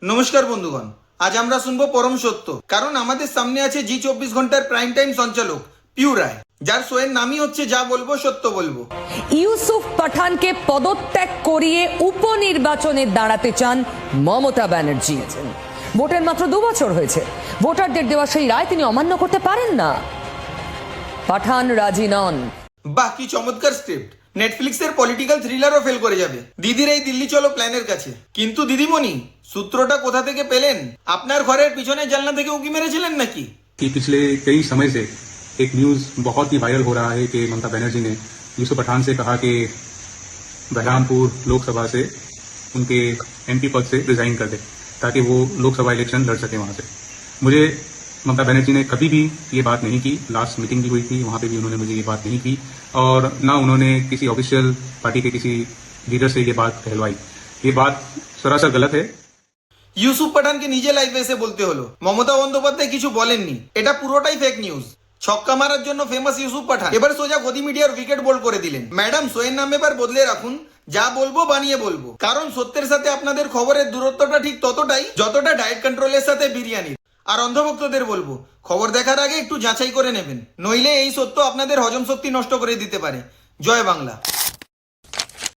নমস্কার বন্ধুগণ, আজ আমরা শুনবো পরম সত্য। কারণ আমাদের সামনে আছে জি 24 ঘন্টার প্রাইম টাইম সঞ্চালক পিউ রায়, যার শোয়ের নামই হচ্ছে যা বলবো সত্য বলবো। ইউসুফ পাঠানকে পদত্যাগ করিয়ে উপনির্বাচনে দাঁড়াতে চান মমতা ব্যানার্জি। ভোটের মাত্র 2 বছর হয়েছে, ভোটারদের দেওয়া সেই রায় তিনি অমান্য করতে পারেন না। পাঠান রাজি নন। বাহ, কি চমৎকার স্ক্রিপ্ট! নেটফ্লিক্সের পলিটিক্যাল থ্রিলারও ফেল করে যাবে দিদির এই দিল্লি চলো প্ল্যানের কাছে। কিন্তু দিদিমণি, সূত্রটা কোথা থেকে পেলেন? আপনার ঘরের পিছনে জানলা থেকে উঁকি মেরেছিলেন নাকি? कि पिछले कई समय से एक न्यूज बहुत ही वायरल हो रहा है कि ममता बनर्जी ने यूसुफ पठान से कहा कि बलरामपुर लोकसभा से उनके एमपी पद से रिजाइन कर दे ताकि वो लोकसभा इलेक्शन लड़ सके वहां से। मुझे ममता बनर्जी ने कभी भी ये बात नहीं की। लास्ट मीटिंग भी हुई थी, वहां पे भी उन्होंने मुझे ये बात नहीं की और ना उन्होंने किसी ऑफिशियल पार्टी के किसी लीडर से ये बात कहलवाई। ये बात सरासर गलत है। ইউসুফ পাঠানকে নিজে লাইভে এসে বলতে হলো মমতা বন্দ্যোপাধ্যায় কিছু বলেননি। এটা পুরোটাই ফেক নিউজ। ছক্কা মারার জন্য ফেমাস ইউসুফ পাঠান এবার সোজা গদি মিডিয়ার উইকেট বোল্ড করে দিলেন। ম্যাডাম, শোয়ের নাম এবার বদলে রাখুন, যা বলবো বানিয়ে বলবো। কারণ সত্যের সাথে আপনাদের খবরের দূরত্বটা ঠিক ততটাই যতটা ডায়েট কন্ট্রোলের সাথে বিরিয়ানির। আর অন্ধভক্তদের বলবো, খবর দেখার আগে একটু যাচাই করে নেবেন, নইলে এই সত্য আপনাদের হজম শক্তি নষ্ট করে দিতে পারে। জয় বাংলা।